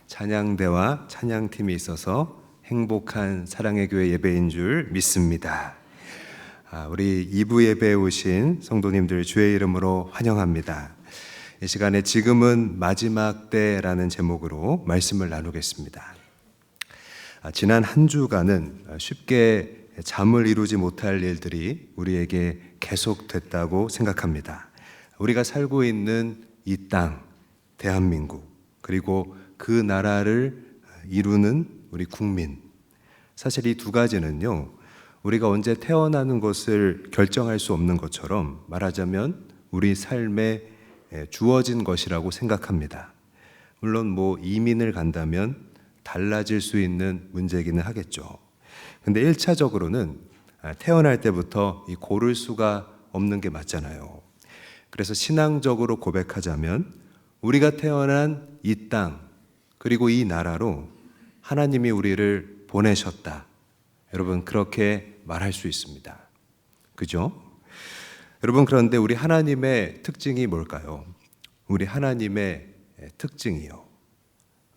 찬양대와 찬양팀이 있어서 행복한 사랑의 교회 예배인 줄 믿습니다. 우리 2부 예배에 오신 성도님들 주의 이름으로 환영합니다. 이 시간에 지금은 마지막 때라는 제목으로 말씀을 나누겠습니다. 지난 한 주간은 쉽게 잠을 이루지 못할 일들이 우리에게 계속됐다고 생각합니다. 우리가 살고 있는 이 땅, 대한민국, 그리고 그 나라를 이루는 우리 국민, 사실 이 두 가지는요, 우리가 언제 태어나는 것을 결정할 수 없는 것처럼 말하자면 우리 삶에 주어진 것이라고 생각합니다. 물론 이민을 간다면 달라질 수 있는 문제이기는 하겠죠. 근데 1차적으로는 태어날 때부터 고를 수가 없는 게 맞잖아요. 그래서 신앙적으로 고백하자면 우리가 태어난 이 땅, 그리고 이 나라로 하나님이 우리를 보내셨다. 여러분, 그렇게 말할 수 있습니다. 그죠? 여러분, 그런데 우리 하나님의 특징이 뭘까요? 우리 하나님의 특징이요,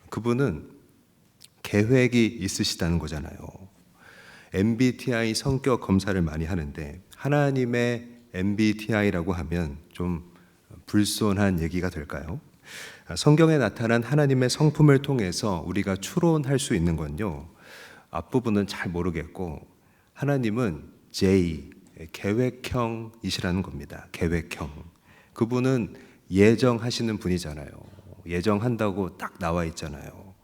그분은 계획이 있으시다는 거잖아요. MBTI 성격 검사를 많이 하는데 하나님의 MBTI라고 하면 좀 불손한 얘기가 될까요? 성경에 나타난 하나님의 성품을 통해서 우리가 추론할 수 있는 건요, 앞부분은 잘 모르겠고 하나님은 J, 계획형이시라는 겁니다. 계획형. 그분은 예정하시는 분이잖아요. 예정한다고 딱 나와 있잖아요.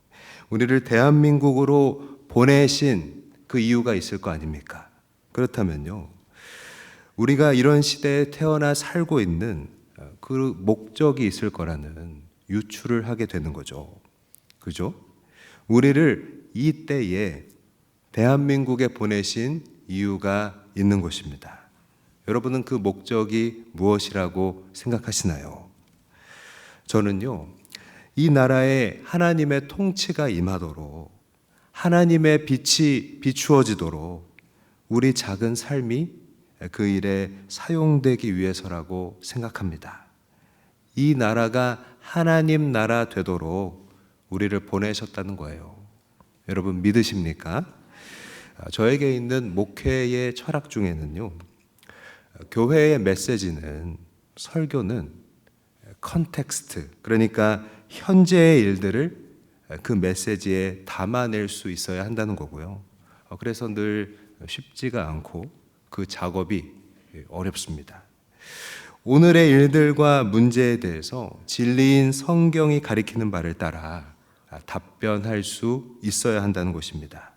우리를 대한민국으로 보내신 그 이유가 있을 거 아닙니까? 그렇다면요, 우리가 이런 시대에 태어나 살고 있는 그 목적이 있을 거라는 유추를 하게 되는 거죠. 그죠? 우리를 이 때에 대한민국에 보내신 이유가 있는 것입니다. 여러분은 그 목적이 무엇이라고 생각하시나요? 저는요, 이 나라에 하나님의 통치가 임하도록, 하나님의 빛이 비추어지도록 우리 작은 삶이 그 일에 사용되기 위해서라고 생각합니다. 이 나라가 하나님 나라 되도록 우리를 보내셨다는 거예요. 여러분, 믿으십니까? 저에게 있는 목회의 철학 중에는요, 교회의 메시지는, 설교는 컨텍스트, 그러니까 현재의 일들을 그 메시지에 담아낼 수 있어야 한다는 거고요. 그래서 늘 쉽지가 않고 그 작업이 어렵습니다. 오늘의 일들과 문제에 대해서 진리인 성경이 가리키는 바를 따라 답변할 수 있어야 한다는 것입니다.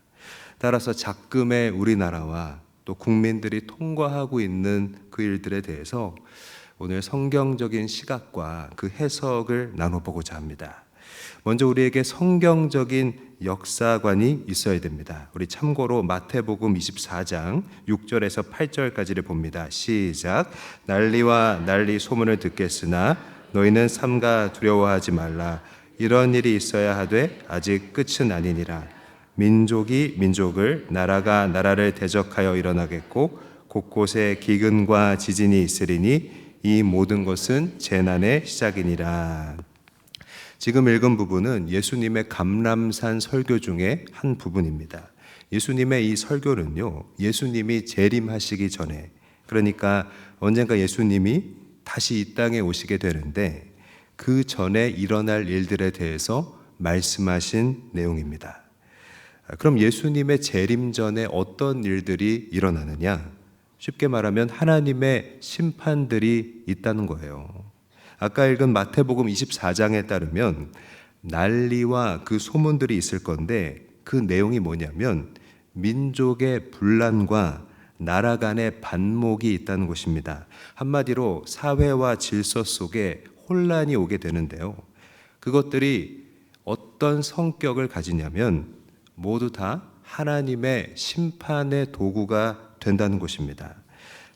따라서 작금의 우리나라와 또 국민들이 통과하고 있는 그 일들에 대해서 오늘 성경적인 시각과 그 해석을 나눠보고자 합니다. 먼저 우리에게 성경적인 역사관이 있어야 됩니다. 우리 참고로 마태복음 24장 6절에서 8절까지를 봅니다. 시작. 난리와 난리 소문을 듣겠으나 너희는 삼가 두려워하지 말라. 이런 일이 있어야 하되 아직 끝은 아니니라. 민족이 민족을, 나라가 나라를 대적하여 일어나겠고 곳곳에 기근과 지진이 있으리니 이 모든 것은 재난의 시작이니라. 지금 읽은 부분은 예수님의 감람산 설교 중에 한 부분입니다. 예수님의 이 설교는요, 예수님이 재림하시기 전에, 그러니까 언젠가 예수님이 다시 이 땅에 오시게 되는데 그 전에 일어날 일들에 대해서 말씀하신 내용입니다. 그럼 예수님의 재림 전에 어떤 일들이 일어나느냐? 쉽게 말하면 하나님의 심판들이 있다는 거예요. 아까 읽은 마태복음 24장에 따르면 난리와 그 소문들이 있을 건데 그 내용이 뭐냐면 민족의 분란과 나라 간의 반목이 있다는 것입니다. 한마디로 사회와 질서 속에 혼란이 오게 되는데요, 그것들이 어떤 성격을 가지냐면 모두 다 하나님의 심판의 도구가 된다는 것입니다.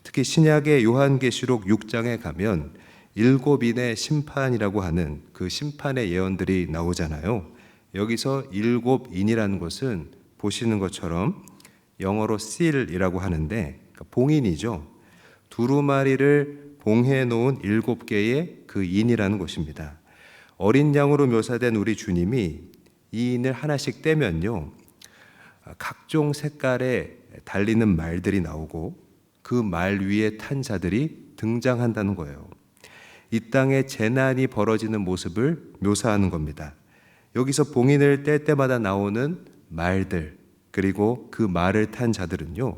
특히 신약의 요한계시록 6장에 가면 7인의 심판이라고 하는 그 심판의 예언들이 나오잖아요. 여기서 7인이라는 것은 보시는 것처럼 영어로 seal이라고 하는데 봉인이죠. 두루마리를 봉해 놓은 7개의 그 인이라는 것입니다. 어린 양으로 묘사된 우리 주님이 이 인을 하나씩 떼면요, 각종 색깔의 달리는 말들이 나오고 그 말 위에 탄 자들이 등장한다는 거예요. 이 땅에 재난이 벌어지는 모습을 묘사하는 겁니다. 여기서 봉인을 뗄 때마다 나오는 말들, 그리고 그 말을 탄 자들은요,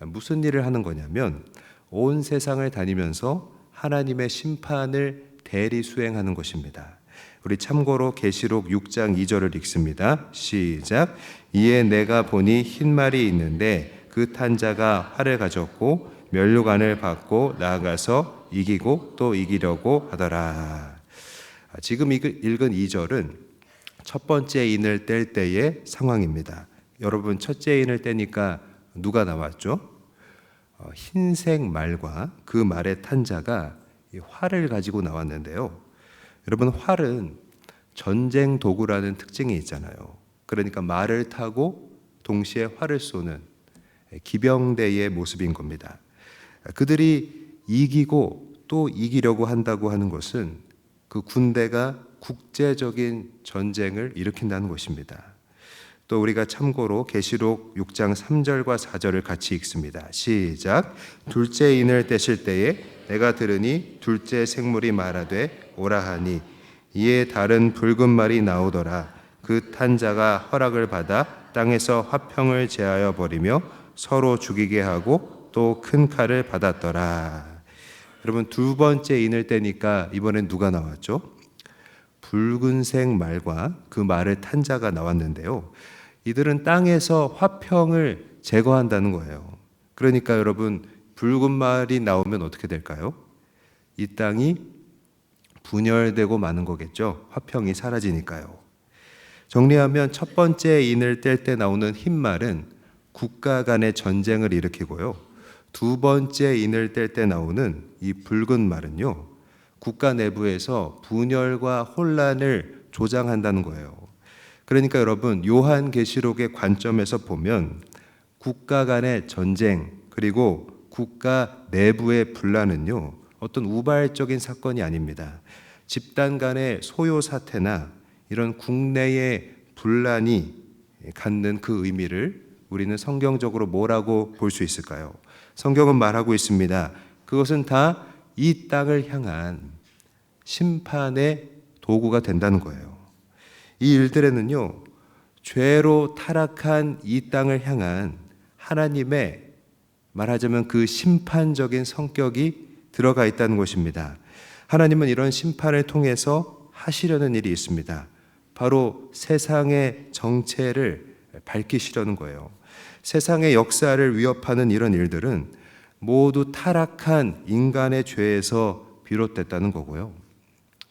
무슨 일을 하는 거냐면 온 세상을 다니면서 하나님의 심판을 대리 수행하는 것입니다. 우리 참고로 계시록 6장 2절을 읽습니다. 시작. 이에 내가 보니 흰 말이 있는데 그 탄 자가 활을 가졌고 면류관을 받고 나아가서 이기고 또 이기려고 하더라. 지금 읽은 2절은 첫 번째 인을 뗄 때의 상황입니다. 여러분, 첫째 인을 떼니까 누가 나왔죠? 흰색 말과 그 말의 탄 자가 활을 가지고 나왔는데요. 여러분, 활은 전쟁 도구라는 특징이 있잖아요. 그러니까 말을 타고 동시에 활을 쏘는 기병대의 모습인 겁니다. 그들이 이기고 또 이기려고 한다고 하는 것은 그 군대가 국제적인 전쟁을 일으킨다는 것입니다. 또 우리가 참고로 계시록 6장 3절과 4절을 같이 읽습니다. 시작. 둘째 인을 떼실 때에 내가 들으니 둘째 생물이 말하되 오라 하니 이에 다른 붉은 말이 나오더라. 그 탄 자가 허락을 받아 땅에서 화평을 제하여 버리며 서로 죽이게 하고 또 큰 칼을 받았더라. 여러분, 두 번째 인을 떼니까 이번엔 누가 나왔죠? 붉은색 말과 그 말을 탄 자가 나왔는데요. 이들은 땅에서 화평을 제거한다는 거예요. 그러니까 여러분, 붉은 말이 나오면 어떻게 될까요? 이 땅이 분열되고 마는 거겠죠. 화평이 사라지니까요. 정리하면 첫 번째 인을 뗄 때 나오는 흰 말은 국가 간의 전쟁을 일으키고요. 두 번째 인을 뗄 때 나오는 이 붉은 말은요, 국가 내부에서 분열과 혼란을 조장한다는 거예요. 그러니까 여러분, 요한계시록의 관점에서 보면 국가 간의 전쟁, 그리고 국가 내부의 분란은요, 어떤 우발적인 사건이 아닙니다. 집단 간의 소요 사태나 이런 국내의 분란이 갖는 그 의미를 우리는 성경적으로 뭐라고 볼 수 있을까요? 성경은 말하고 있습니다. 그것은 다 이 땅을 향한 심판의 도구가 된다는 거예요. 이 일들에는요, 죄로 타락한 이 땅을 향한 하나님의, 말하자면 그 심판적인 성격이 들어가 있다는 것입니다. 하나님은 이런 심판을 통해서 하시려는 일이 있습니다. 바로 세상의 정체를 밝히시려는 거예요. 세상의 역사를 위협하는 이런 일들은 모두 타락한 인간의 죄에서 비롯됐다는 거고요.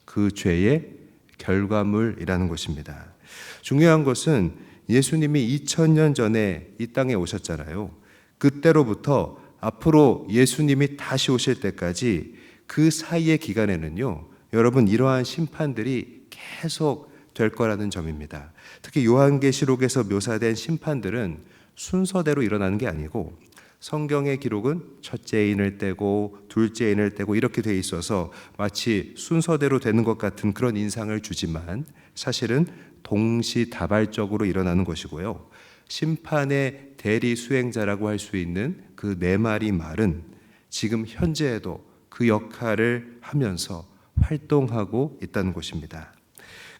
그 죄의 결과물이라는 것입니다. 중요한 것은 예수님이 2000년 전에 이 땅에 오셨잖아요. 그때로부터 앞으로 예수님이 다시 오실 때까지 그 사이의 기간에는요, 여러분, 이러한 심판들이 계속 될 거라는 점입니다. 특히 요한계시록에서 묘사된 심판들은 순서대로 일어나는 게 아니고 성경의 기록은 첫째 인을 떼고 둘째 인을 떼고 이렇게 돼 있어서 마치 순서대로 되는 것 같은 그런 인상을 주지만 사실은 동시다발적으로 일어나는 것이고요. 심판의 대리 수행자라고 할 수 있는 그 네 마리 말은 지금 현재에도 그 역할을 하면서 활동하고 있다는 것입니다.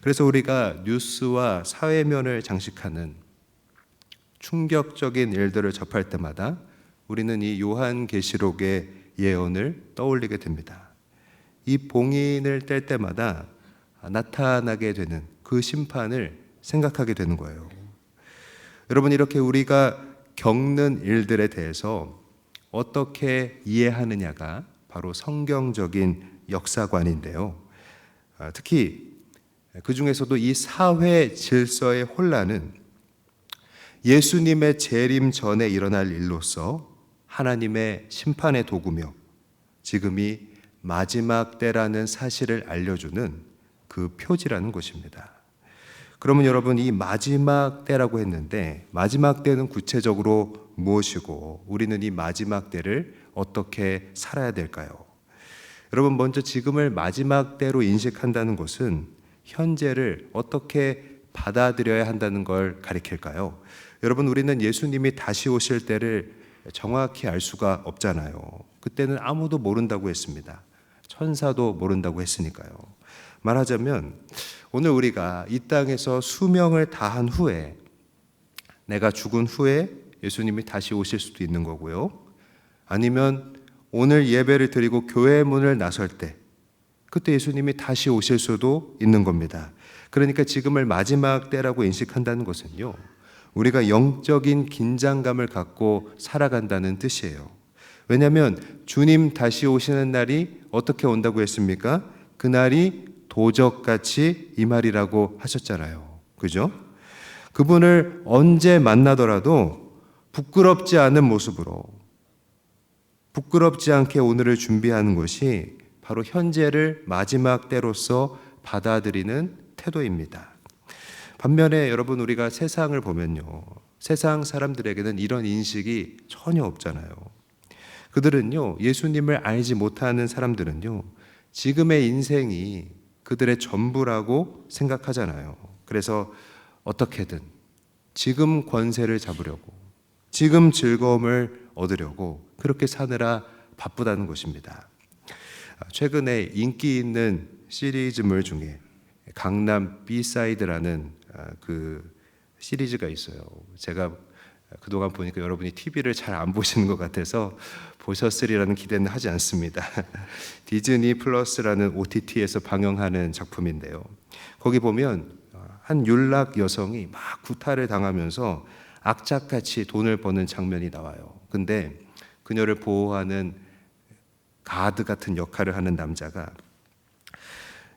그래서 우리가 뉴스와 사회면을 장식하는 충격적인 일들을 접할 때마다 우리는 이 요한계시록의 예언을 떠올리게 됩니다. 이 봉인을 뗄 때마다 나타나게 되는 그 심판을 생각하게 되는 거예요. 여러분, 이렇게 우리가 겪는 일들에 대해서 어떻게 이해하느냐가 바로 성경적인 역사관인데요. 특히 그 중에서도 이 사회 질서의 혼란은 예수님의 재림 전에 일어날 일로서 하나님의 심판의 도구며 지금이 마지막 때라는 사실을 알려주는 그 표지라는 것입니다. 그러면 여러분, 이 마지막 때라고 했는데 마지막 때는 구체적으로 무엇이고 우리는 이 마지막 때를 어떻게 살아야 될까요? 여러분, 먼저 지금을 마지막 때로 인식한다는 것은 현재를 어떻게 받아들여야 한다는 걸 가리킬까요? 여러분, 우리는 예수님이 다시 오실 때를 정확히 알 수가 없잖아요. 그때는 아무도 모른다고 했습니다. 천사도 모른다고 했으니까요. 말하자면 오늘 우리가 이 땅에서 수명을 다한 후에, 내가 죽은 후에 예수님이 다시 오실 수도 있는 거고요. 아니면 오늘 예배를 드리고 교회 문을 나설 때, 그때 예수님이 다시 오실 수도 있는 겁니다. 그러니까 지금을 마지막 때라고 인식한다는 것은요, 우리가 영적인 긴장감을 갖고 살아간다는 뜻이에요. 왜냐하면 주님 다시 오시는 날이 어떻게 온다고 했습니까? 그날이 도적같이 이 말이라고 하셨잖아요. 그죠? 그분을 언제 만나더라도 부끄럽지 않은 모습으로, 부끄럽지 않게 오늘을 준비하는 것이 바로 현재를 마지막 때로서 받아들이는 태도입니다. 반면에 여러분, 우리가 세상을 보면요, 세상 사람들에게는 이런 인식이 전혀 없잖아요. 그들은요, 예수님을 알지 못하는 사람들은요, 지금의 인생이 그들의 전부라고 생각하잖아요. 그래서 어떻게든 지금 권세를 잡으려고, 지금 즐거움을 얻으려고 그렇게 사느라 바쁘다는 것입니다. 최근에 인기 있는 시리즈물 중에 강남 비사이드라는 그 시리즈가 있어요. 제가 그동안 보니까 여러분이 TV를 잘 안 보시는 것 같아서 보셨으리라는 기대는 하지 않습니다. 디즈니 플러스라는 OTT에서 방영하는 작품인데요. 거기 보면 한 율락 여성이 막 구타를 당하면서 악착같이 돈을 버는 장면이 나와요. 근데 그녀를 보호하는 가드 같은 역할을 하는 남자가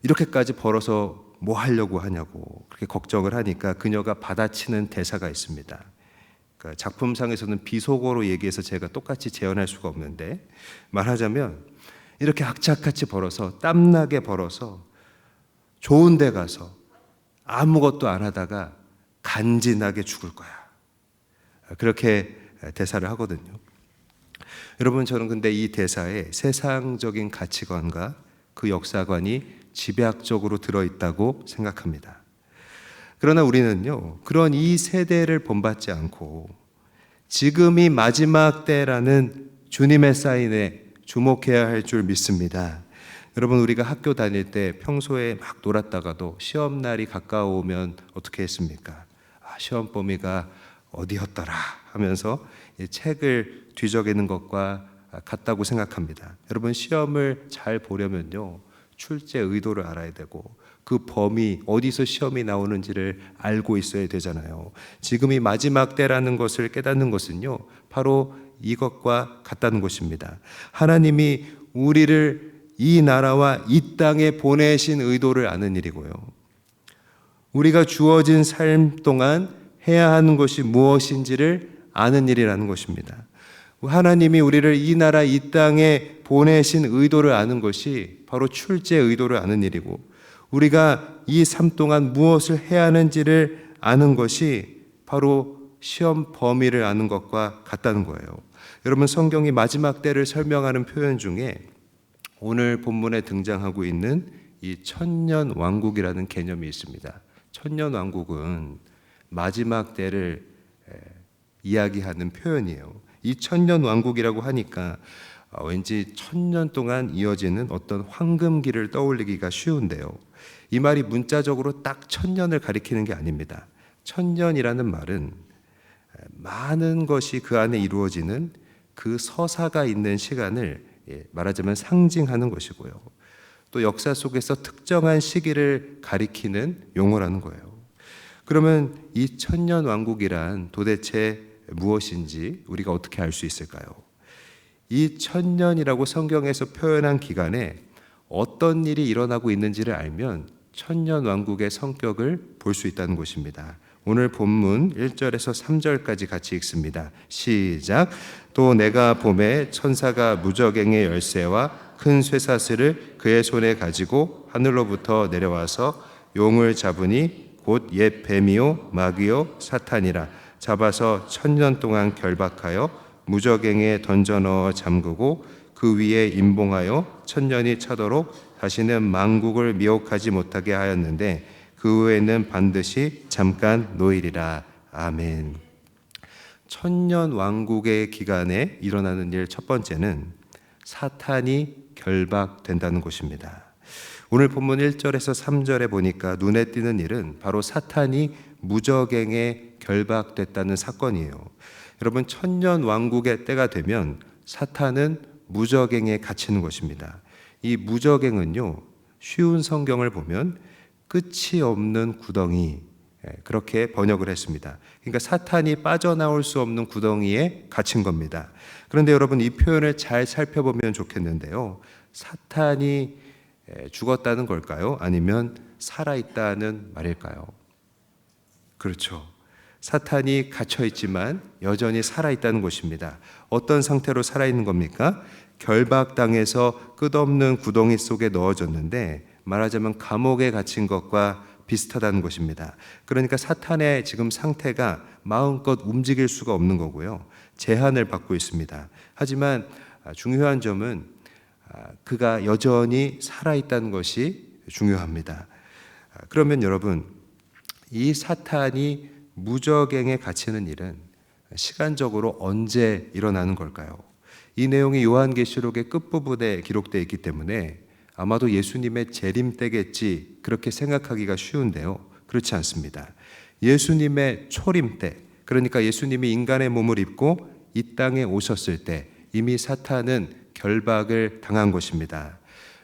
이렇게까지 벌어서 뭐 하려고 하냐고 그렇게 걱정을 하니까 그녀가 받아치는 대사가 있습니다. 그러니까 작품상에서는 비속어로 얘기해서 제가 똑같이 재현할 수가 없는데, 말하자면 이렇게 악착같이 벌어서, 땀나게 벌어서 좋은 데 가서 아무것도 안 하다가 간지나게 죽을 거야, 그렇게 대사를 하거든요. 여러분, 저는 근데 이 대사에 세상적인 가치관과 그 역사관이 집약적으로 들어있다고 생각합니다. 그러나 우리는요, 그런 이 세대를 본받지 않고 지금이 마지막 때라는 주님의 사인에 주목해야 할 줄 믿습니다. 여러분, 우리가 학교 다닐 때 평소에 막 놀았다가도 시험날이 가까워오면 어떻게 했습니까? 시험 범위가 어디였더라 하면서 책을 뒤적이는 것과 같다고 생각합니다. 여러분, 시험을 잘 보려면요, 출제 의도를 알아야 되고 그 범위, 어디서 시험이 나오는지를 알고 있어야 되잖아요. 지금이 마지막 때라는 것을 깨닫는 것은요, 바로 이것과 같다는 것입니다. 하나님이 우리를 이 나라와 이 땅에 보내신 의도를 아는 일이고요, 우리가 주어진 삶 동안 해야 하는 것이 무엇인지를 아는 일이라는 것입니다. 하나님이 우리를 이 나라 이 땅에 보내신 의도를 아는 것이 바로 출제 의도를 아는 일이고, 우리가 이 삶 동안 무엇을 해야 하는지를 아는 것이 바로 시험 범위를 아는 것과 같다는 거예요. 여러분, 성경이 마지막 때를 설명하는 표현 중에 오늘 본문에 등장하고 있는 이 천년 왕국이라는 개념이 있습니다. 천년 왕국은 마지막 때를 이야기하는 표현이에요. 이 천년 왕국이라고 하니까 왠지 천년 동안 이어지는 어떤 황금기를 떠올리기가 쉬운데요, 이 말이 문자적으로 딱 천년을 가리키는 게 아닙니다. 천년이라는 말은 많은 것이 그 안에 이루어지는 그 서사가 있는 시간을 말하자면 상징하는 것이고요, 또 역사 속에서 특정한 시기를 가리키는 용어라는 거예요. 그러면 이 천년 왕국이란 도대체 무엇인지 우리가 어떻게 알 수 있을까요? 이 천년이라고 성경에서 표현한 기간에 어떤 일이 일어나고 있는지를 알면 천년 왕국의 성격을 볼 수 있다는 것입니다. 오늘 본문 1절에서 3절까지 같이 읽습니다. 시작. 또 내가 봄에 천사가 무저갱의 열쇠와 큰 쇠사슬을 그의 손에 가지고 하늘로부터 내려와서 용을 잡으니 곧 옛 뱀이요 마귀요 사탄이라 잡아서 천년 동안 결박하여 무저갱에 던져 넣어 잠그고 그 위에 임봉하여 천년이 차도록 다시는 만국을 미혹하지 못하게 하였는데, 그 후에는 반드시 잠깐 놓이리라. 아멘. 천년 왕국의 기간에 일어나는 일 첫 번째는 사탄이 결박된다는 것입니다. 오늘 본문 1절에서 3절에 보니까 눈에 띄는 일은 바로 사탄이 무저갱에 결박됐다는 사건이에요. 여러분, 천년 왕국의 때가 되면 사탄은 무저갱에 갇히는 것입니다. 이 무저갱은요, 쉬운 성경을 보면 끝이 없는 구덩이, 그렇게 번역을 했습니다. 그러니까 사탄이 빠져나올 수 없는 구덩이에 갇힌 겁니다. 그런데 여러분, 이 표현을 잘 살펴보면 좋겠는데요, 사탄이 죽었다는 걸까요? 아니면 살아있다는 말일까요? 그렇죠. 사탄이 갇혀있지만 여전히 살아있다는 것입니다. 어떤 상태로 살아있는 겁니까? 결박당해서 끝없는 구덩이 속에 넣어졌는데, 말하자면 감옥에 갇힌 것과 비슷하다는 것입니다. 그러니까 사탄의 지금 상태가 마음껏 움직일 수가 없는 거고요. 제한을 받고 있습니다. 하지만 중요한 점은 그가 여전히 살아있다는 것이 중요합니다. 그러면 여러분, 이 사탄이 무저갱에 갇히는 일은 시간적으로 언제 일어나는 걸까요? 이 내용이 요한계시록의 끝부분에 기록되어 있기 때문에 아마도 예수님의 재림 때겠지, 그렇게 생각하기가 쉬운데요, 그렇지 않습니다. 예수님의 초림 때, 그러니까 예수님이 인간의 몸을 입고 이 땅에 오셨을 때 이미 사탄은 결박을 당한 것입니다.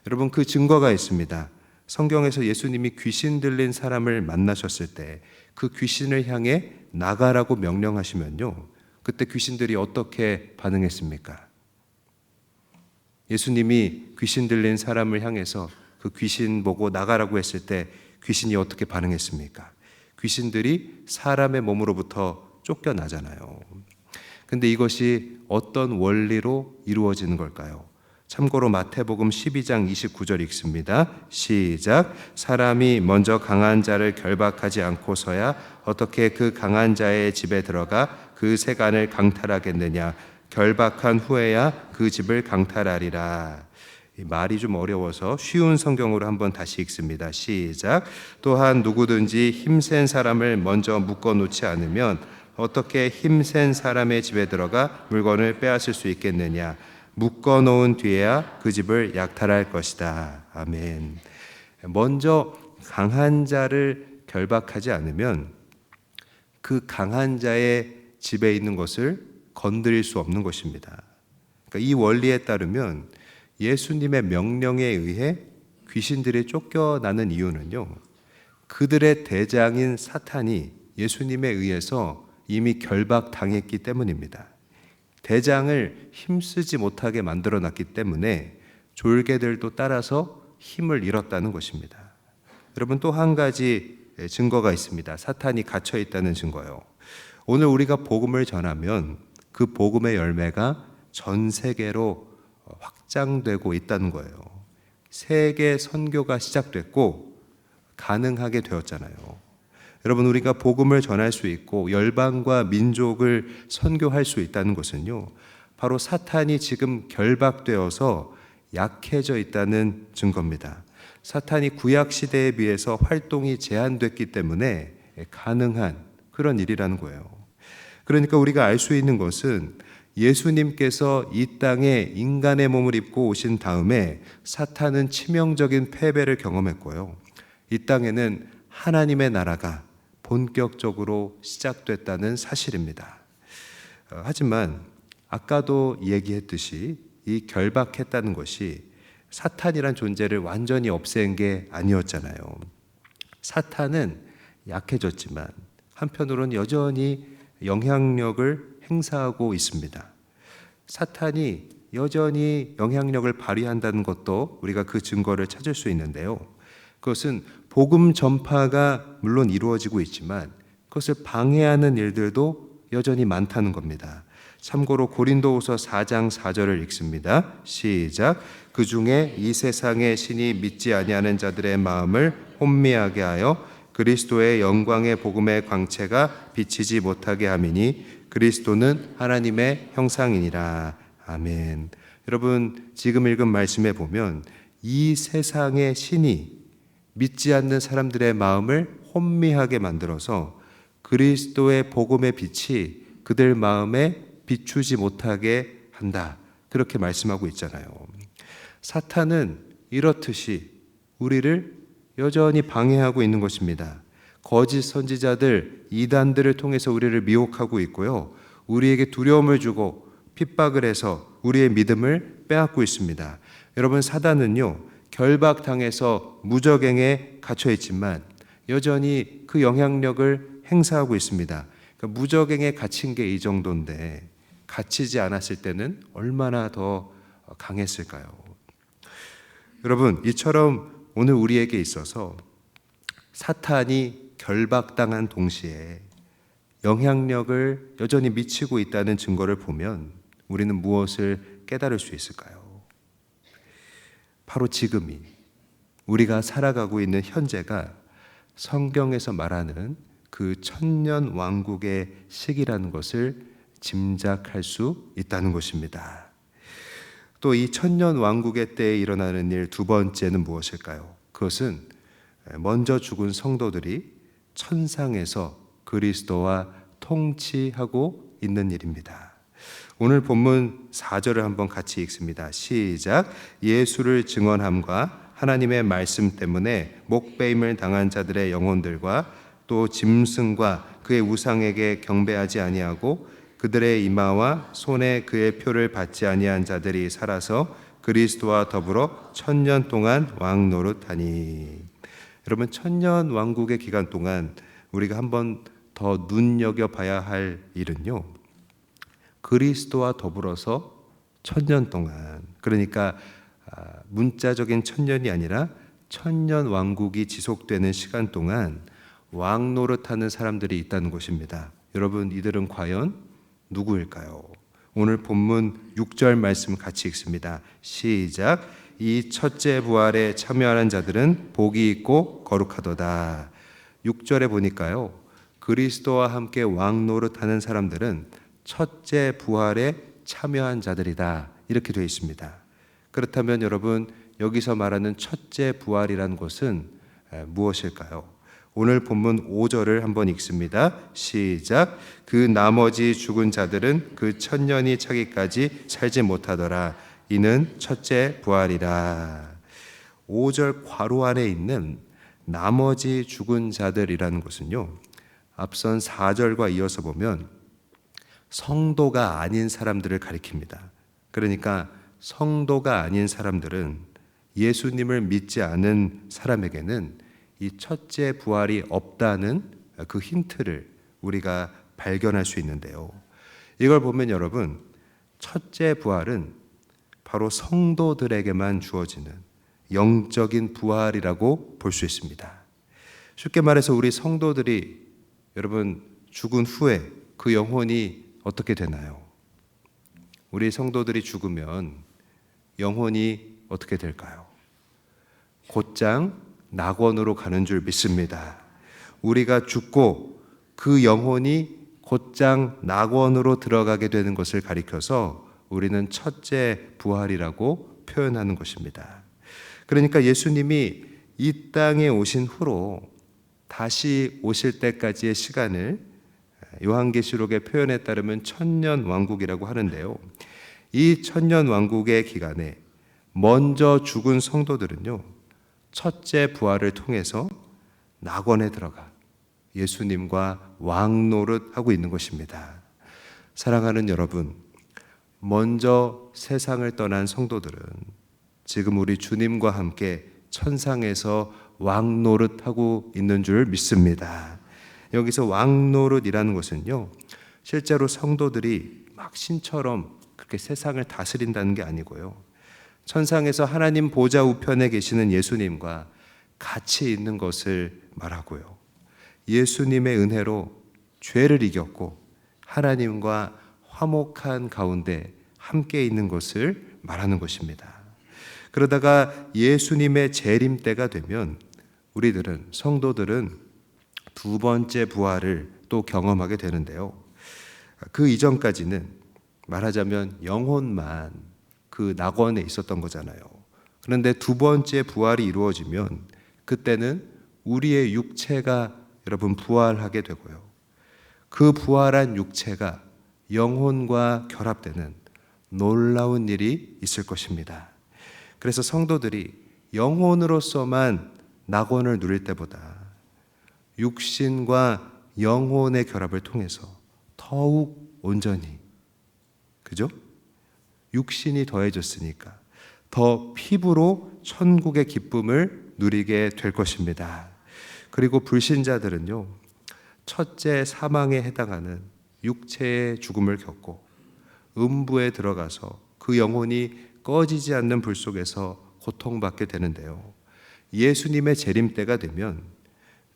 여러분, 그 증거가 있습니다. 성경에서 예수님이 귀신 들린 사람을 만나셨을 때 그 귀신을 향해 나가라고 명령하시면요, 그때 귀신들이 어떻게 반응했습니까? 예수님이 귀신 들린 사람을 향해서 그 귀신 보고 나가라고 했을 때 귀신이 어떻게 반응했습니까? 귀신들이 사람의 몸으로부터 쫓겨나잖아요. 근데 이것이 어떤 원리로 이루어지는 걸까요? 참고로 마태복음 12장 29절 읽습니다. 시작. 사람이 먼저 강한 자를 결박하지 않고서야 어떻게 그 강한 자의 집에 들어가 그 세간을 강탈하겠느냐. 결박한 후에야 그 집을 강탈하리라. 이 말이 좀 어려워서 쉬운 성경으로 한번 다시 읽습니다. 시작. 또한 누구든지 힘센 사람을 먼저 묶어놓지 않으면 어떻게 힘센 사람의 집에 들어가 물건을 빼앗을 수 있겠느냐. 묶어놓은 뒤에야 그 집을 약탈할 것이다. 아멘. 먼저 강한 자를 결박하지 않으면 그 강한 자의 집에 있는 것을 건드릴 수 없는 것입니다. 그러니까 이 원리에 따르면 예수님의 명령에 의해 귀신들이 쫓겨나는 이유는요, 그들의 대장인 사탄이 예수님에 의해서 이미 결박당했기 때문입니다. 대장을 힘쓰지 못하게 만들어놨기 때문에 졸개들도 따라서 힘을 잃었다는 것입니다. 여러분, 또 한 가지 증거가 있습니다. 사탄이 갇혀있다는 증거요. 오늘 우리가 복음을 전하면 그 복음의 열매가 전 세계로 확장되고 있다는 거예요. 세계 선교가 시작됐고 가능하게 되었잖아요. 여러분, 우리가 복음을 전할 수 있고 열방과 민족을 선교할 수 있다는 것은요, 바로 사탄이 지금 결박되어서 약해져 있다는 증거입니다. 사탄이 구약 시대에 비해서 활동이 제한됐기 때문에 가능한 그런 일이라는 거예요. 그러니까 우리가 알 수 있는 것은 예수님께서 이 땅에 인간의 몸을 입고 오신 다음에 사탄은 치명적인 패배를 경험했고요, 이 땅에는 하나님의 나라가 본격적으로 시작됐다는 사실입니다. 하지만 아까도 얘기했듯이 이 결박했다는 것이 사탄이란 존재를 완전히 없앤 게 아니었잖아요. 사탄은 약해졌지만 한편으로는 여전히 영향력을 행사하고 있습니다. 사탄이 여전히 영향력을 발휘한다는 것도 우리가 그 증거를 찾을 수 있는데요, 그것은 복음 전파가 물론 이루어지고 있지만 그것을 방해하는 일들도 여전히 많다는 겁니다. 참고로 고린도후서 4장 4절을 읽습니다. 시작. 그 중에 이 세상의 신이 믿지 아니하는 자들의 마음을 혼미하게 하여 그리스도의 영광의 복음의 광채가 비치지 못하게 함이니 그리스도는 하나님의 형상이니라. 아멘. 여러분, 지금 읽은 말씀에 보면 이 세상의 신이 믿지 않는 사람들의 마음을 혼미하게 만들어서 그리스도의 복음의 빛이 그들 마음에 비추지 못하게 한다. 그렇게 말씀하고 있잖아요. 사탄은 이렇듯이 우리를 여전히 방해하고 있는 것입니다. 거짓 선지자들, 이단들을 통해서 우리를 미혹하고 있고요. 우리에게 두려움을 주고 핍박을 해서 우리의 믿음을 빼앗고 있습니다. 여러분, 사단은요, 결박당해서 무적행에 갇혀 있지만 여전히 그 영향력을 행사하고 있습니다. 그러니까 무적행에 갇힌 게 이 정도인데 갇히지 않았을 때는 얼마나 더 강했을까요? 여러분, 이처럼 오늘 우리에게 있어서 사탄이 결박당한 동시에 영향력을 여전히 미치고 있다는 증거를 보면 우리는 무엇을 깨달을 수 있을까요? 바로 지금이, 우리가 살아가고 있는 현재가 성경에서 말하는 그 천년 왕국의 시기라는 것을 짐작할 수 있다는 것입니다. 또 이 천년 왕국의 때에 일어나는 일 두 번째는 무엇일까요? 그것은 먼저 죽은 성도들이 천상에서 그리스도와 통치하고 있는 일입니다. 오늘 본문 4절을 한번 같이 읽습니다. 시작. 예수를 증언함과 하나님의 말씀 때문에 목배임을 당한 자들의 영혼들과 또 짐승과 그의 우상에게 경배하지 아니하고 그들의 이마와 손에 그의 표를 받지 아니한 자들이 살아서 그리스도와 더불어 천년 동안 왕노릇하니. 여러분, 천년 왕국의 기간 동안 우리가 한번 더 눈여겨봐야 할 일은요, 그리스도와 더불어서 천년 동안, 그러니까 문자적인 천년이 아니라 천년 왕국이 지속되는 시간 동안 왕노릇하는 사람들이 있다는 것입니다. 여러분, 이들은 과연 누구일까요? 오늘 본문 6절 말씀 같이 읽습니다. 시작. 이 첫째 부활에 참여하는 자들은 복이 있고 거룩하도다. 6절에 보니까요, 그리스도와 함께 왕노릇하는 사람들은 첫째 부활에 참여한 자들이다, 이렇게 되어 있습니다. 그렇다면 여러분, 여기서 말하는 첫째 부활이라는 것은 무엇일까요? 오늘 본문 5절을 한번 읽습니다. 시작. 그 나머지 죽은 자들은 그 천년이 차기까지 살지 못하더라. 이는 첫째 부활이라. 5절 괄호 안에 있는 나머지 죽은 자들이라는 것은요, 앞선 4절과 이어서 보면 성도가 아닌 사람들을 가리킵니다. 그러니까 성도가 아닌 사람들은, 예수님을 믿지 않은 사람에게는 이 첫째 부활이 없다는 그 힌트를 우리가 발견할 수 있는데요. 이걸 보면 여러분, 첫째 부활은 바로 성도들에게만 주어지는 영적인 부활이라고 볼 수 있습니다. 쉽게 말해서 우리 성도들이 여러분 죽은 후에 그 영혼이 어떻게 되나요? 우리 성도들이 죽으면 영혼이 어떻게 될까요? 곧장 낙원으로 가는 줄 믿습니다. 우리가 죽고 그 영혼이 곧장 낙원으로 들어가게 되는 것을 가리켜서 우리는 첫째 부활이라고 표현하는 것입니다. 그러니까 예수님이 이 땅에 오신 후로 다시 오실 때까지의 시간을 요한계시록의 표현에 따르면 천년 왕국이라고 하는데요. 이 천년 왕국의 기간에 먼저 죽은 성도들은요, 첫째 부활을 통해서 낙원에 들어가 예수님과 왕노릇하고 있는 것입니다. 사랑하는 여러분, 먼저 세상을 떠난 성도들은 지금 우리 주님과 함께 천상에서 왕노릇하고 있는 줄 믿습니다. 여기서 왕노릇이라는 것은요, 실제로 성도들이 막 신처럼 그렇게 세상을 다스린다는 게 아니고요, 천상에서 하나님 보좌 우편에 계시는 예수님과 같이 있는 것을 말하고요, 예수님의 은혜로 죄를 이겼고 하나님과 화목한 가운데 함께 있는 것을 말하는 것입니다. 그러다가 예수님의 재림 때가 되면 우리들은, 성도들은 두 번째 부활을 또 경험하게 되는데요. 그 이전까지는 말하자면 영혼만 그 낙원에 있었던 거잖아요. 그런데 두 번째 부활이 이루어지면 그때는 우리의 육체가 여러분 부활하게 되고요. 그 부활한 육체가 영혼과 결합되는 놀라운 일이 있을 것입니다. 그래서 성도들이 영혼으로서만 낙원을 누릴 때보다 육신과 영혼의 결합을 통해서 더욱 온전히, 그죠? 육신이 더해졌으니까 더 피부로 천국의 기쁨을 누리게 될 것입니다. 그리고 불신자들은요, 첫째 사망에 해당하는 육체의 죽음을 겪고 음부에 들어가서 그 영혼이 꺼지지 않는 불 속에서 고통받게 되는데요. 예수님의 재림 때가 되면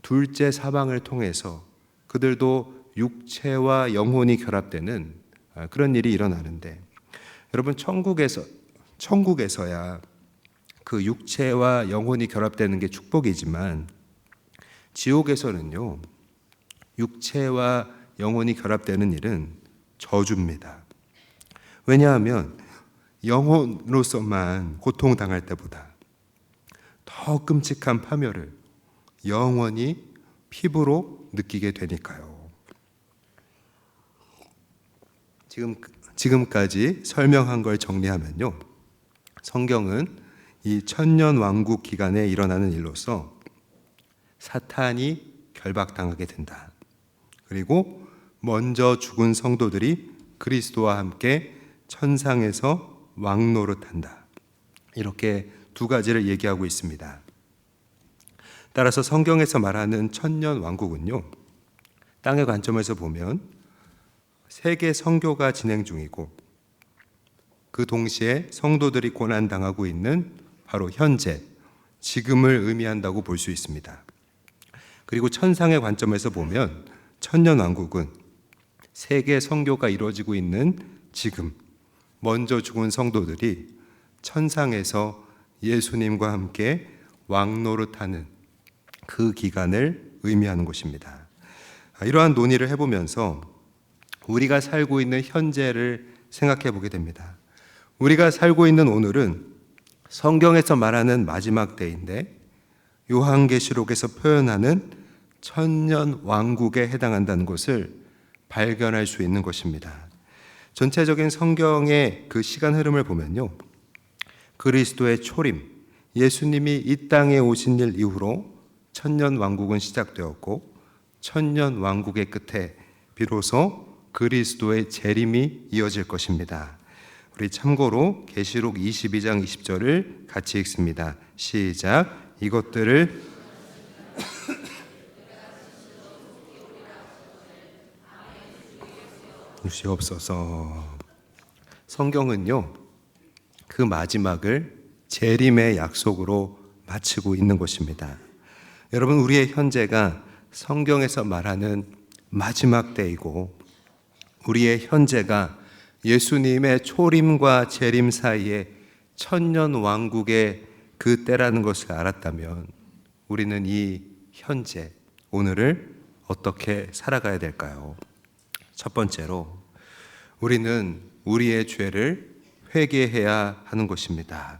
둘째 사망을 통해서 그들도 육체와 영혼이 결합되는 그런 일이 일어나는데, 여러분 천국에서야 그 육체와 영혼이 결합되는 게 축복이지만 지옥에서는요, 육체와 영혼이 결합되는 일은 저주입니다. 왜냐하면 영혼으로서만 고통당할 때보다 더 끔찍한 파멸을 영원히 피부로 느끼게 되니까요. 지금까지 설명한 걸 정리하면요, 성경은 이 천년 왕국 기간에 일어나는 일로서 사탄이 결박당하게 된다. 그리고 먼저 죽은 성도들이 그리스도와 함께 천상에서 왕노릇한다. 이렇게 두 가지를 얘기하고 있습니다. 따라서 성경에서 말하는 천년 왕국은요, 땅의 관점에서 보면 세계 선교가 진행 중이고 그 동시에 성도들이 고난당하고 있는 바로 현재, 지금을 의미한다고 볼 수 있습니다. 그리고 천상의 관점에서 보면 천년 왕국은 세계 선교가 이루어지고 있는 지금, 먼저 죽은 성도들이 천상에서 예수님과 함께 왕노릇하는 그 기간을 의미하는 것입니다. 이러한 논의를 해보면서 우리가 살고 있는 현재를 생각해 보게 됩니다. 우리가 살고 있는 오늘은 성경에서 말하는 마지막 때인데 요한계시록에서 표현하는 천년 왕국에 해당한다는 것을 발견할 수 있는 것입니다. 전체적인 성경의 그 시간 흐름을 보면요, 그리스도의 초림, 예수님이 이 땅에 오신 일 이후로 천년 왕국은 시작되었고 천년 왕국의 끝에 비로소 그리스도의 재림이 이어질 것입니다. 우리 참고로 계시록 22장 20절을 같이 읽습니다. 시작. 이것들을 주시옵소서. 성경은요, 그 마지막을 재림의 약속으로 마치고 있는 것입니다. 여러분, 우리의 현재가 성경에서 말하는 마지막 때이고 우리의 현재가 예수님의 초림과 재림 사이에 천년 왕국의 그 때라는 것을 알았다면 우리는 이 현재, 오늘을 어떻게 살아가야 될까요? 첫 번째로 우리는 우리의 죄를 회개해야 하는 것입니다.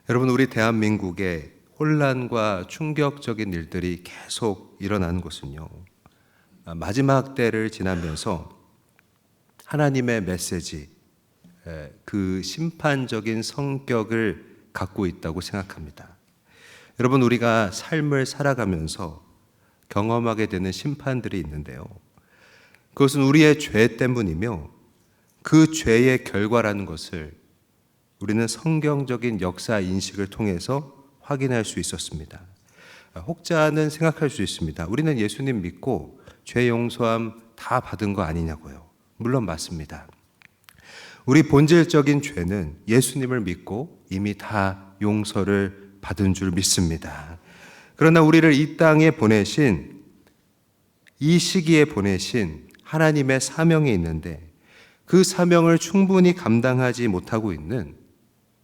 여러분, 우리 대한민국에 혼란과 충격적인 일들이 계속 일어나는 것은요, 마지막 때를 지나면서 하나님의 메시지, 그 심판적인 성격을 갖고 있다고 생각합니다. 여러분, 우리가 삶을 살아가면서 경험하게 되는 심판들이 있는데요, 그것은 우리의 죄 때문이며 그 죄의 결과라는 것을 우리는 성경적인 역사 인식을 통해서 확인할 수 있었습니다. 혹자는 생각할 수 있습니다. 우리는 예수님 믿고 죄 용서함 다 받은 거 아니냐고요. 물론 맞습니다. 우리 본질적인 죄는 예수님을 믿고 이미 다 용서를 받은 줄 믿습니다. 그러나 우리를 이 땅에 보내신, 이 시기에 보내신 하나님의 사명이 있는데 그 사명을 충분히 감당하지 못하고 있는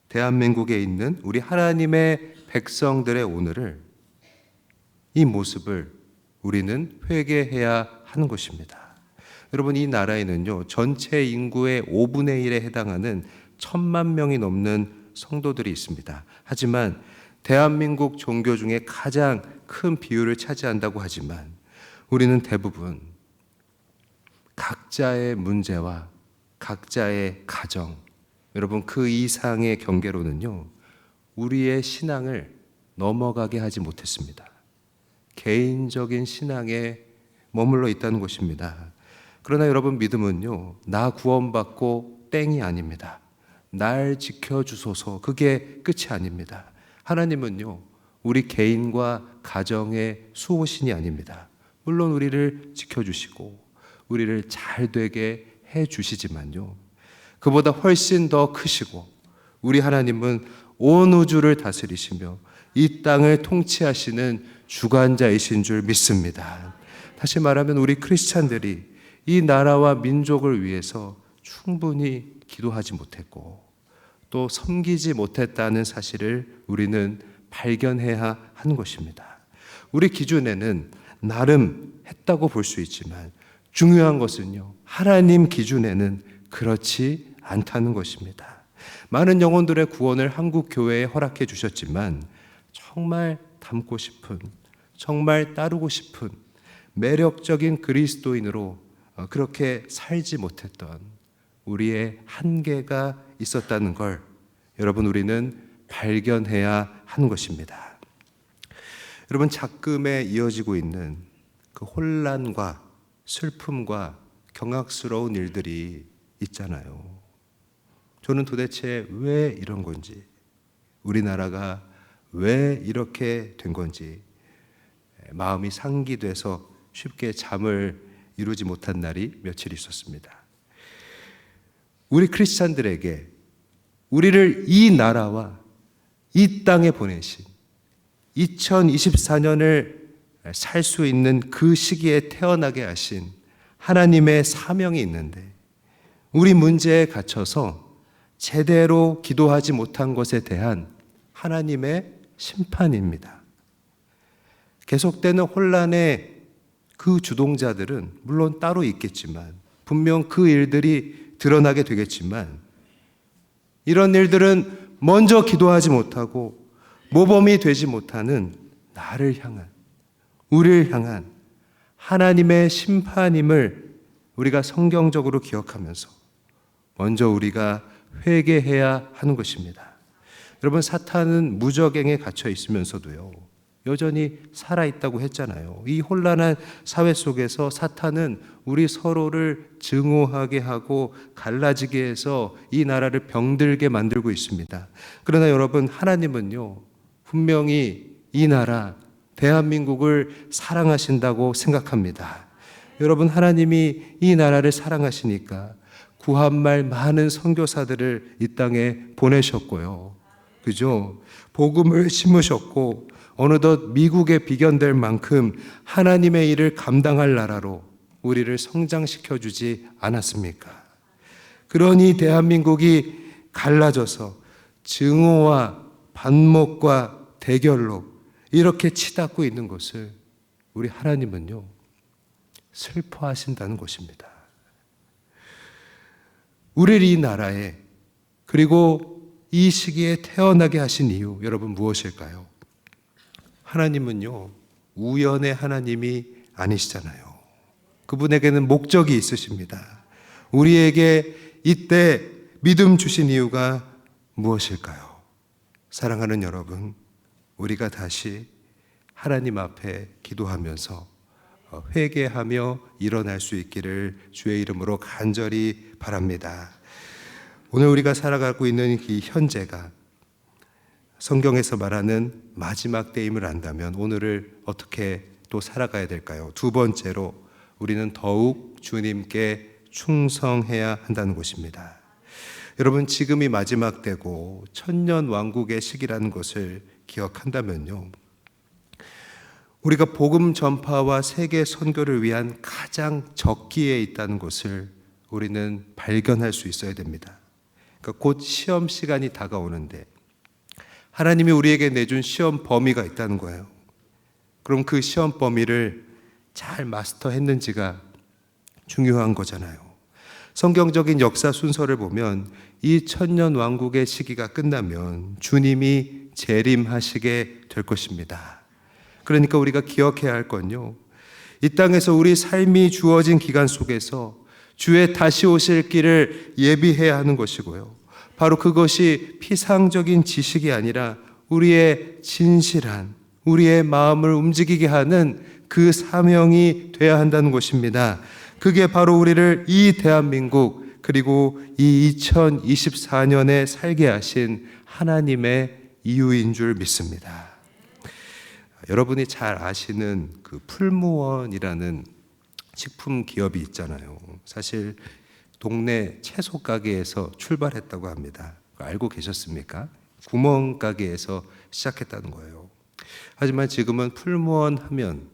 대한민국에 있는 우리 하나님의 백성들의 오늘을, 이 모습을 우리는 회개해야 하는 것입니다. 여러분, 이 나라에는요, 전체 인구의 5분의 1에 해당하는 1,000만 명이 넘는 성도들이 있습니다. 하지만 대한민국 종교 중에 가장 큰 비율을 차지한다고 하지만 우리는 대부분 각자의 문제와 각자의 가정, 여러분 그 이상의 경계로는요, 우리의 신앙을 넘어가게 하지 못했습니다. 개인적인 신앙에 머물러 있다는 것입니다. 그러나 여러분 믿음은요, 나 구원받고 땡이 아닙니다. 날 지켜주소서, 그게 끝이 아닙니다. 하나님은요, 우리 개인과 가정의 수호신이 아닙니다. 물론 우리를 지켜주시고 우리를 잘 되게 해주시지만요, 그보다 훨씬 더 크시고 우리 하나님은 온 우주를 다스리시며 이 땅을 통치하시는 주관자이신 줄 믿습니다. 다시 말하면 우리 크리스찬들이 이 나라와 민족을 위해서 충분히 기도하지 못했고 또 섬기지 못했다는 사실을 우리는 발견해야 하는 것입니다. 우리 기준에는 나름 했다고 볼 수 있지만 중요한 것은요, 하나님 기준에는 그렇지 않다는 것입니다. 많은 영혼들의 구원을 한국 교회에 허락해 주셨지만 정말 닮고 싶은, 정말 따르고 싶은 매력적인 그리스도인으로 그렇게 살지 못했던 우리의 한계가 있었다는 걸 여러분 우리는 발견해야 하는 것입니다. 여러분 작금에 이어지고 있는 그 혼란과 슬픔과 경악스러운 일들이 있잖아요. 저는 도대체 왜 이런 건지, 우리나라가 왜 이렇게 된 건지 마음이 상기돼서 쉽게 잠을 이루지 못한 날이 며칠 있었습니다. 우리 크리스찬들에게 우리를 이 나라와 이 땅에 보내신 2024년을 살 수 있는 그 시기에 태어나게 하신 하나님의 사명이 있는데 우리 문제에 갇혀서 제대로 기도하지 못한 것에 대한 하나님의 심판입니다. 계속되는 혼란의 그 주동자들은 물론 따로 있겠지만 분명 그 일들이 드러나게 되겠지만 이런 일들은 먼저 기도하지 못하고 모범이 되지 못하는 나를 향한, 우리를 향한 하나님의 심판임을 우리가 성경적으로 기억하면서 먼저 우리가 회개해야 하는 것입니다. 여러분 사탄은 무저갱에 갇혀 있으면서도요 여전히 살아있다고 했잖아요. 이 혼란한 사회 속에서 사탄은 우리 서로를 증오하게 하고 갈라지게 해서 이 나라를 병들게 만들고 있습니다. 그러나 여러분 하나님은요 분명히 이 나라 대한민국을 사랑하신다고 생각합니다. 여러분 하나님이 이 나라를 사랑하시니까 구한말 많은 선교사들을 이 땅에 보내셨고요. 그죠? 복음을 심으셨고 어느덧 미국에 비견될 만큼 하나님의 일을 감당할 나라로 우리를 성장시켜 주지 않았습니까? 그러니 대한민국이 갈라져서 증오와 반목과 대결로 이렇게 치닫고 있는 것을 우리 하나님은요 슬퍼하신다는 것입니다. 우리를 이 나라에 그리고 이 시기에 태어나게 하신 이유 여러분 무엇일까요? 하나님은요 우연의 하나님이 아니시잖아요. 그분에게는 목적이 있으십니다. 우리에게 이때 믿음 주신 이유가 무엇일까요? 사랑하는 여러분, 우리가 다시 하나님 앞에 기도하면서 회개하며 일어날 수 있기를 주의 이름으로 간절히 바랍니다. 오늘 우리가 살아가고 있는 이 현재가 성경에서 말하는 마지막 때임을 안다면 오늘을 어떻게 또 살아가야 될까요? 두 번째로 우리는 더욱 주님께 충성해야 한다는 것입니다. 여러분 지금이 마지막 때고 천년 왕국의 시기라는 것을 기억한다면요 우리가 복음 전파와 세계 선교를 위한 가장 적기에 있다는 것을 우리는 발견할 수 있어야 됩니다. 그러니까 곧 시험 시간이 다가오는데 하나님이 우리에게 내준 시험 범위가 있다는 거예요. 그럼 그 시험 범위를 잘 마스터했는지가 중요한 거잖아요. 성경적인 역사 순서를 보면 이 천년 왕국의 시기가 끝나면 주님이 재림하시게 될 것입니다. 그러니까 우리가 기억해야 할 건요, 이 땅에서 우리 삶이 주어진 기간 속에서 주의 다시 오실 길을 예비해야 하는 것이고요, 바로 그것이 피상적인 지식이 아니라 우리의 진실한, 우리의 마음을 움직이게 하는 그 사명이 돼야 한다는 것입니다. 그게 바로 우리를 이 대한민국, 그리고 이 2024년에 살게 하신 하나님의 이유인 줄 믿습니다. 여러분이 잘 아시는 그 풀무원이라는 식품 기업이 있잖아요. 사실 동네 채소 가게에서 출발했다고 합니다. 알고 계셨습니까? 구멍가게에서 시작했다는 거예요. 하지만 지금은 풀무원 하면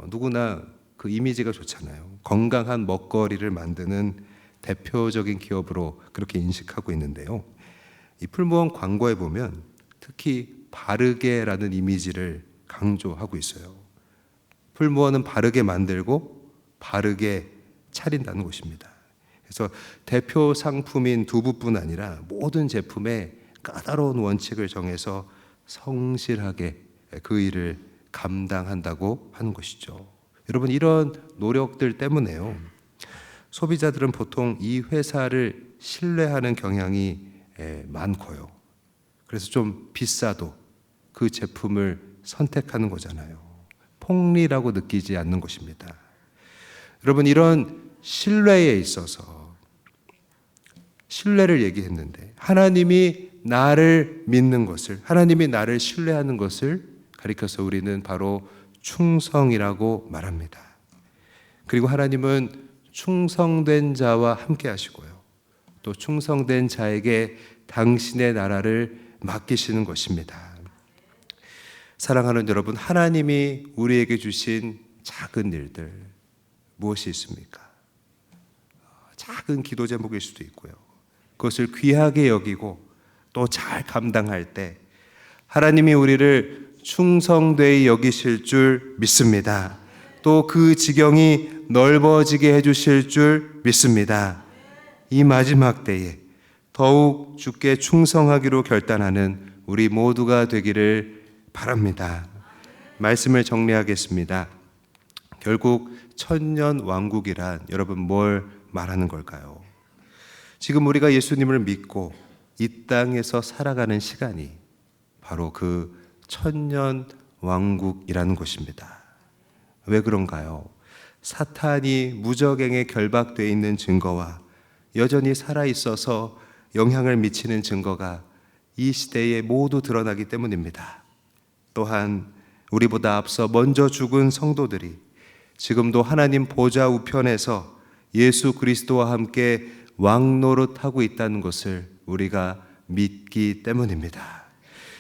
누구나 그 이미지가 좋잖아요. 건강한 먹거리를 만드는 대표적인 기업으로 그렇게 인식하고 있는데요, 이 풀무원 광고에 보면 특히 바르게라는 이미지를 강조하고 있어요. 풀무원은 바르게 만들고 바르게 차린다는 것입니다. 그래서 대표 상품인 두부뿐 아니라 모든 제품에 까다로운 원칙을 정해서 성실하게 그 일을 감당한다고 하는 것이죠. 여러분, 이런 노력들 때문에요, 소비자들은 보통 이 회사를 신뢰하는 경향이 많고요. 그래서 좀 비싸도 그 제품을 선택하는 거잖아요. 폭리라고 느끼지 않는 것입니다. 여러분, 이런 신뢰에 있어서 신뢰를 얘기했는데, 하나님이 나를 믿는 것을, 하나님이 나를 신뢰하는 것을 가리켜서 우리는 바로 충성이라고 말합니다. 그리고 하나님은 충성된 자와 함께 하시고요, 또 충성된 자에게 당신의 나라를 맡기시는 것입니다. 사랑하는 여러분, 하나님이 우리에게 주신 작은 일들 무엇이 있습니까? 작은 기도 제목일 수도 있고요, 그것을 귀하게 여기고 또 잘 감당할 때 하나님이 우리를 충성되이 여기실 줄 믿습니다. 또 그 지경이 넓어지게 해주실 줄 믿습니다. 이 마지막 때에 더욱 주께 충성하기로 결단하는 우리 모두가 되기를 바랍니다. 말씀을 정리하겠습니다. 결국 천년 왕국이란 여러분 뭘 말하는 걸까요? 지금 우리가 예수님을 믿고 이 땅에서 살아가는 시간이 바로 그 천년 왕국이라는 것입니다. 왜 그런가요? 사탄이 무적행에 결박되어 있는 증거와 여전히 살아있어서 영향을 미치는 증거가 이 시대에 모두 드러나기 때문입니다. 또한 우리보다 앞서 먼저 죽은 성도들이 지금도 하나님 보좌 우편에서 예수 그리스도와 함께 왕노릇하고 있다는 것을 우리가 믿기 때문입니다.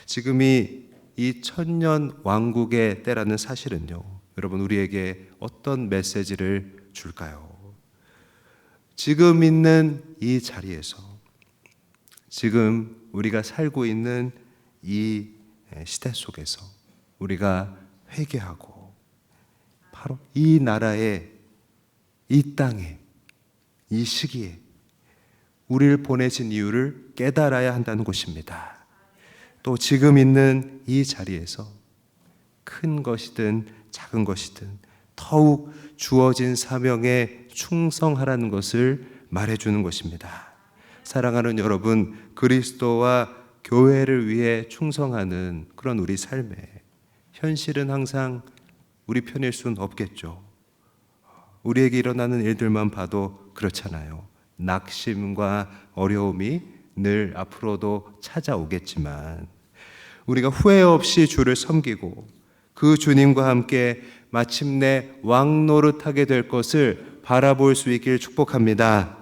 지금이 이 천년 왕국의 때라는 사실은요, 여러분 우리에게 어떤 메시지를 줄까요? 지금 있는 이 자리에서, 지금 우리가 살고 있는 이 시대 속에서 우리가 회개하고 바로 이 나라에, 이 땅에, 이 시기에 우리를 보내신 이유를 깨달아야 한다는 것입니다. 또 지금 있는 이 자리에서 큰 것이든 작은 것이든 더욱 주어진 사명에 충성하라는 것을 말해주는 것입니다. 사랑하는 여러분, 그리스도와 교회를 위해 충성하는 그런 우리 삶에 현실은 항상 우리 편일 수는 없겠죠. 우리에게 일어나는 일들만 봐도 그렇잖아요. 낙심과 어려움이 늘 앞으로도 찾아오겠지만 우리가 후회 없이 주를 섬기고 그 주님과 함께 마침내 왕노릇하게 될 것을 바라볼 수 있길 축복합니다.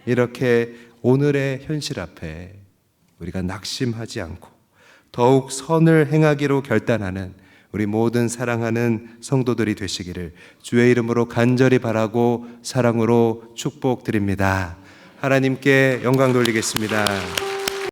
이렇게 오늘의 현실 앞에 우리가 낙심하지 않고 더욱 선을 행하기로 결단하는 우리 모든 사랑하는 성도들이 되시기를 주의 이름으로 간절히 바라고 사랑으로 축복드립니다. 하나님께 영광 돌리겠습니다.